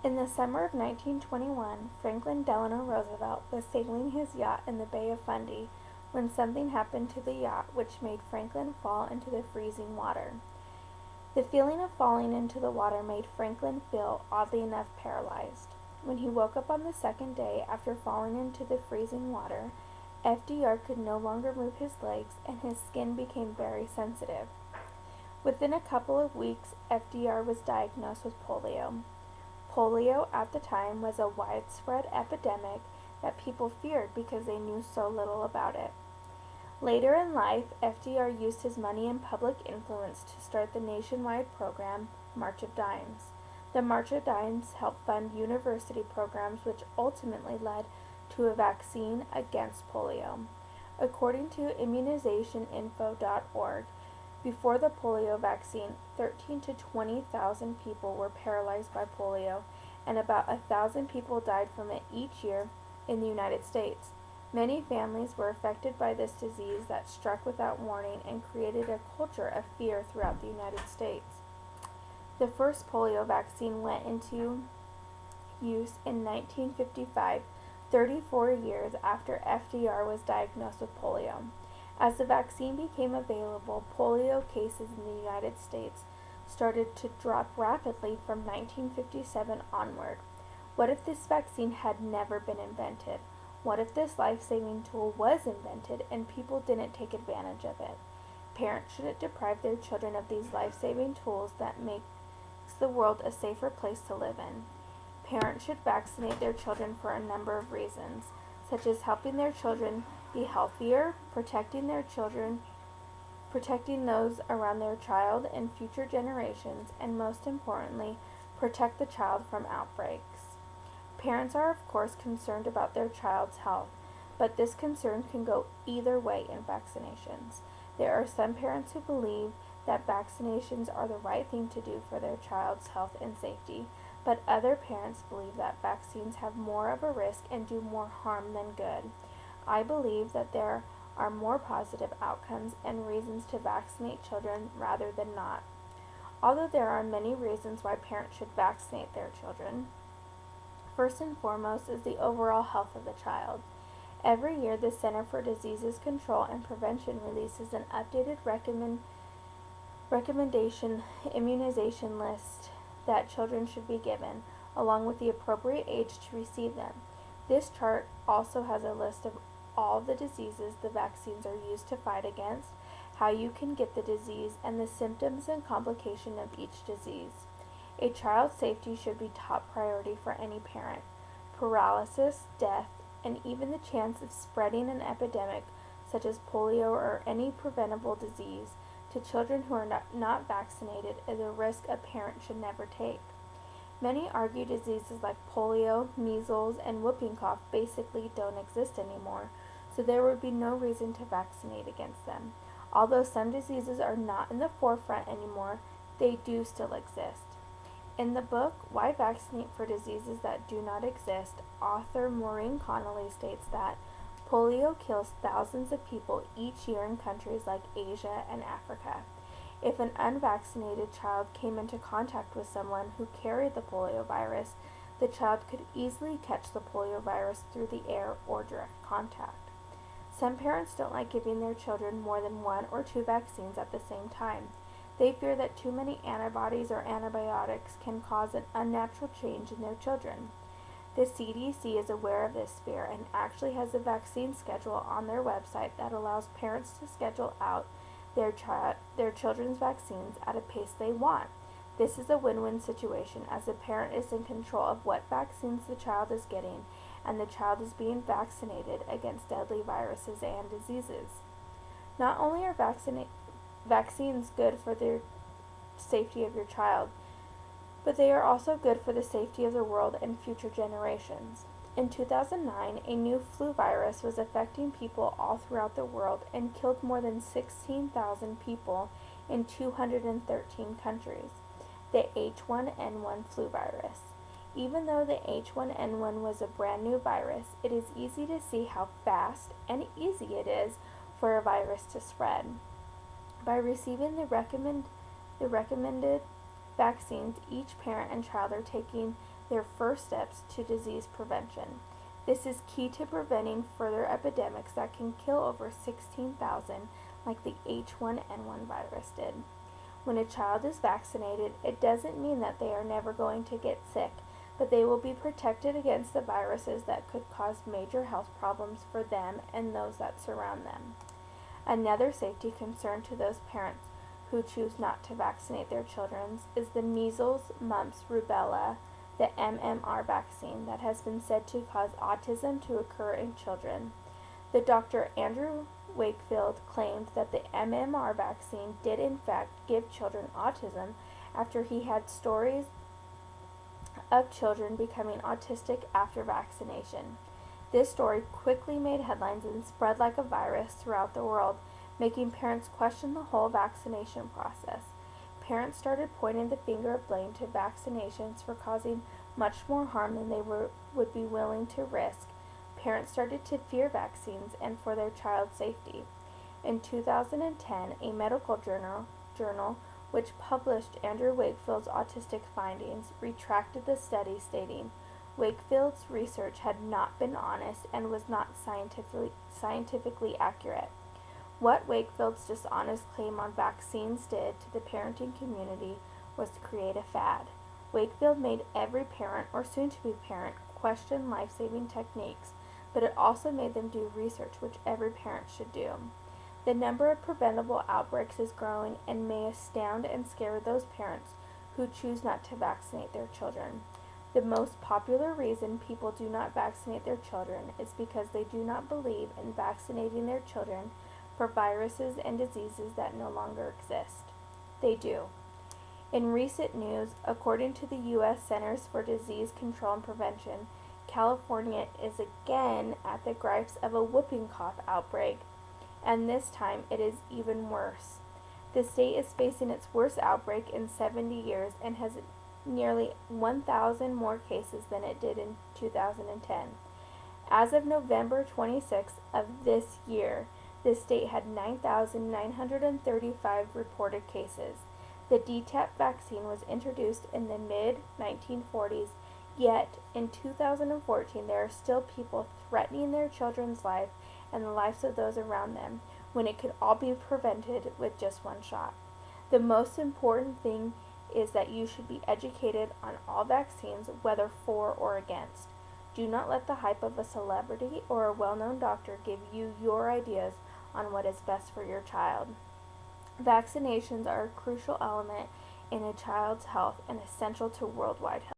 In the summer of 1921, Franklin Delano Roosevelt was sailing his yacht in the Bay of Fundy when something happened to the yacht which made Franklin fall into the freezing water. The feeling of falling into the water made Franklin feel, oddly enough, paralyzed. When he woke up on the second day after falling into the freezing water, FDR could no longer move his legs and his skin became very sensitive. Within a couple of weeks, FDR was diagnosed with polio. Polio at the time was a widespread epidemic that people feared because they knew so little about it. Later in life, FDR used his money and public influence to start the nationwide program March of Dimes. The March of Dimes helped fund university programs which ultimately led to a vaccine against polio. According to immunizationinfo.org, before the polio vaccine, 13 to 20,000 people were paralyzed by polio, and about 1,000 people died from it each year in the United States. Many families were affected by this disease that struck without warning and created a culture of fear throughout the United States. The first polio vaccine went into use in 1955, 34 years after FDR was diagnosed with polio. As the vaccine became available, polio cases in the United States started to drop rapidly from 1957 onward. What if this vaccine had never been invented? What if this life-saving tool was invented and people didn't take advantage of it? Parents shouldn't deprive their children of these life-saving tools that makes the world a safer place to live in. Parents should vaccinate their children for a number of reasons, such as helping their children be healthier, protecting those around their child and future generations, and most importantly, protect the child from outbreaks. Parents are of course concerned about their child's health, but this concern can go either way in vaccinations. There are some parents who believe that vaccinations are the right thing to do for their child's health and safety, but other parents believe that vaccines have more of a risk and do more harm than good. I believe that there are more positive outcomes and reasons to vaccinate children rather than not. Although there are many reasons why parents should vaccinate their children, first and foremost is the overall health of the child. Every year, the Center for Disease Control and Prevention releases an updated recommendation immunization list that children should be given, along with the appropriate age to receive them. This chart also has a list of all the diseases the vaccines are used to fight against, how you can get the disease, and the symptoms and complications of each disease. A child's safety should be top priority for any parent. Paralysis, death, and even the chance of spreading an epidemic such as polio or any preventable disease to children who are not vaccinated is a risk a parent should never take. Many argue diseases like polio, measles, and whooping cough basically don't exist anymore, so there would be no reason to vaccinate against them. Although some diseases are not in the forefront anymore, they do still exist. In the book, Why Vaccinate for Diseases That Do Not Exist, author Maureen Connolly states that polio kills thousands of people each year in countries like Asia and Africa. If an unvaccinated child came into contact with someone who carried the polio virus, the child could easily catch the polio virus through the air or direct contact. Some parents don't like giving their children more than 1 or 2 vaccines at the same time. They fear that too many antibodies or antibiotics can cause an unnatural change in their children. The CDC is aware of this fear and actually has a vaccine schedule on their website that allows parents to schedule out their children's vaccines at a pace they want. This is a win-win situation as the parent is in control of what vaccines the child is getting and the child is being vaccinated against deadly viruses and diseases. Not only are vaccines good for the safety of your child, but they are also good for the safety of the world and future generations. In 2009, a new flu virus was affecting people all throughout the world and killed more than 16,000 people in 213 countries. The H1N1 flu virus. Even though the H1N1 was a brand new virus, it is easy to see how fast and easy it is for a virus to spread. By receiving the recommended vaccines, each parent and child are taking their first steps to disease prevention. This is key to preventing further epidemics that can kill over 16,000 like the H1N1 virus did. When a child is vaccinated, it doesn't mean that they are never going to get sick, but they will be protected against the viruses that could cause major health problems for them and those that surround them. Another safety concern to those parents who choose not to vaccinate their children is the measles, mumps, rubella, the MMR vaccine that has been said to cause autism to occur in children. The Dr. Andrew Wakefield claimed that the MMR vaccine did in fact give children autism after he had stories of children becoming autistic after vaccination. This story quickly made headlines and spread like a virus throughout the world, making parents question the whole vaccination process. Parents started pointing the finger of blame to vaccinations for causing much more harm than they would be willing to risk. Parents started to fear vaccines and for their child's safety. In 2010, a medical journal which published Andrew Wakefield's autistic findings retracted the study, stating Wakefield's research had not been honest and was not scientifically accurate. What Wakefield's dishonest claim on vaccines did to the parenting community was to create a fad. Wakefield made every parent or soon-to-be parent question life-saving techniques, but it also made them do research, which every parent should do. The number of preventable outbreaks is growing and may astound and scare those parents who choose not to vaccinate their children. The most popular reason people do not vaccinate their children is because they do not believe in vaccinating their children for viruses and diseases that no longer exist. They do. In recent news, according to the U.S. Centers for Disease Control and Prevention, California is again at the gripes of a whooping cough outbreak, and this time it is even worse. The state is facing its worst outbreak in 70 years and has nearly 1,000 more cases than it did in 2010. As of November 26th of this year, the state had 9,935 reported cases. The DTaP vaccine was introduced in the mid-1940s, yet in 2014 there are still people threatening their children's life and the lives of those around them when it could all be prevented with just one shot. The most important thing is that you should be educated on all vaccines, whether for or against. Do not let the hype of a celebrity or a well-known doctor give you your ideas on what is best for your child. Vaccinations are a crucial element in a child's health and essential to worldwide health.